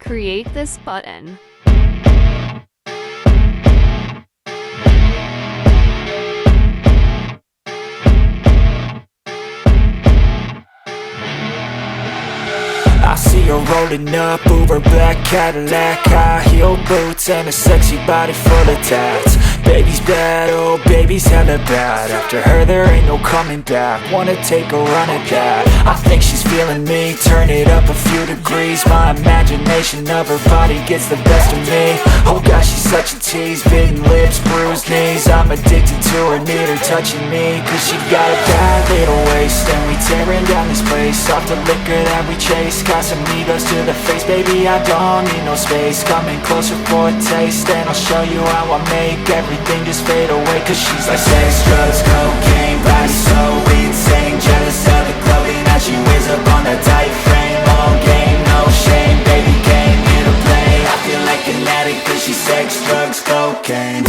Create this button. I see her rolling up, Uber black Cadillac, high heel boots and a sexy body full of tats. Baby's bad, oh baby's hella bad. After her there ain't no coming back. Wanna take a run at that. I think she's feeling me, turn it up a few degrees. My imagination of her body gets the best of me. Oh gosh, she's such a tease, bitten lips, bruised knees. I'm addicted to her, need her touching me, cause she got a bad little waist. And we tearing down this place, off the liquor that we chase. Got some egos to the face, baby, I don't need no space. Coming closer for a taste, and I'll show you how I make everything just fade away. Cause she's like sex, drugs, cocaine, body so insane. Jealous of the clothing that she wears up on that tight frame. All game, no shame, baby came here to play. I feel like an addict cause she's sex, drugs, cocaine.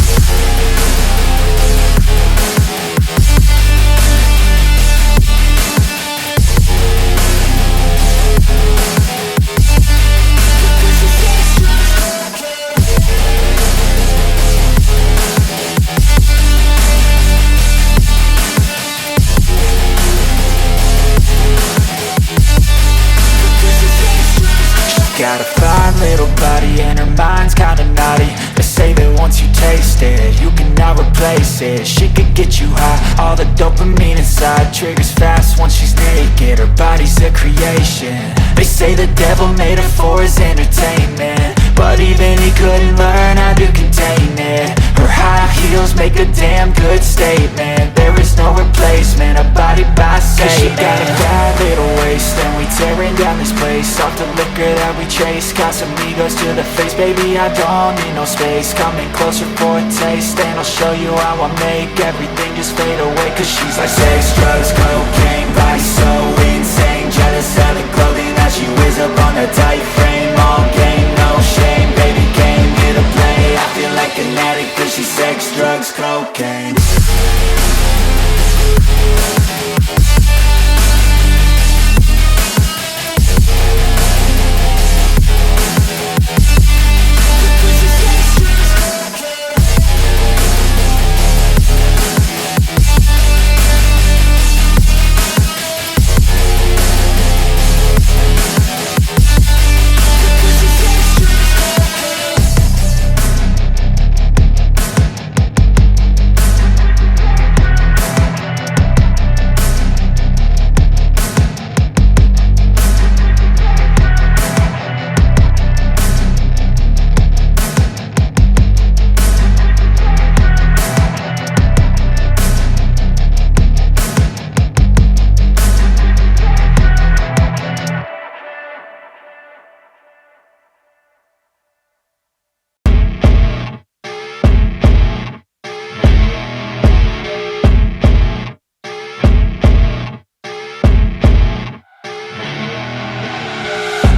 Got a fine little body and her mind's kinda naughty. They say that once you taste it, you cannot replace it. She could get you high, all the dopamine inside triggers fast once she's naked. Her body's a creation. They say the devil made her for his entertainment, but even he couldn't learn how to contain it. Her high heels make a damn good statement. There is no replacement, a body by Satan. Cause she got a bad little waist, and we tearing down this place. Off the liquor that we chase, got some egos to the face. Baby, I don't need no space. Coming closer for a taste, and I'll show you how I make everything just fade away. Cause she's like sex, drugs, cocaine, body so insane. Jealous of the clothing that she wears up on that tight frame. All game, no shame, baby came here to play. I feel like an addict cause she's sex, drugs, cocaine.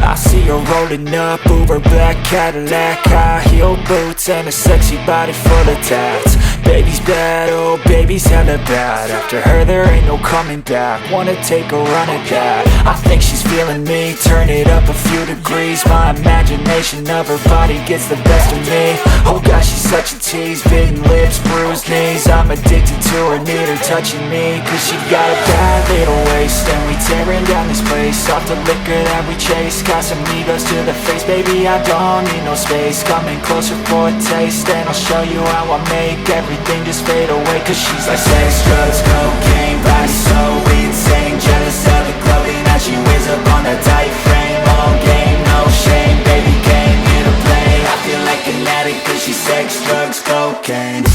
I see her rolling up, Uber black Cadillac, high heel boots and a sexy body full of tats. Baby's bad, oh baby's hella bad. After her there ain't no coming back. Wanna take a run at that. I think she's feeling me, turn it up a few degrees. My imagination of her body gets the best of me. Oh gosh, she's such a tease, bitten lips, bruised knees. I'm addicted to her, need her touching me, cause she got a bad little waist. And we tearing down this place, off the liquor that we chase. Got some egos to the face, baby, I don't need no space. Coming closer for a taste, and I'll show you how I make everything just fade away. Cause she's like sex, drugs, cocaine, body so insane. Jealous of the clothing that she wears up on that tight frame. All game, no shame, baby came here to play. I feel like an addict cause she's sex, drugs, cocaine.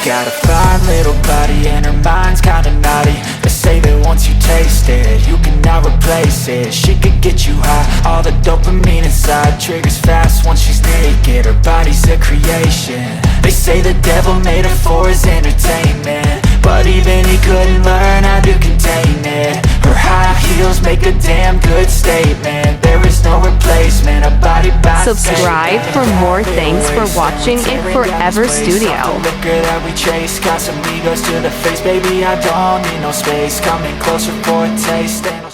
Got a fine little body and her mind's kinda naughty. They say that once you taste it, you cannot replace it. She could get you high, all the dopamine inside triggers fast once she's naked. Her body's a creation. They say the devil made her for his entertainment, but even he couldn't learn how to contain it. Her high heels make a damn good statement. There is no replacement, a body by Subscribe for more. Thanks for watching it Forever Studio. Liquor that we chase, got some egos to the face. Baby, I don't need no space. Coming closer for a taste.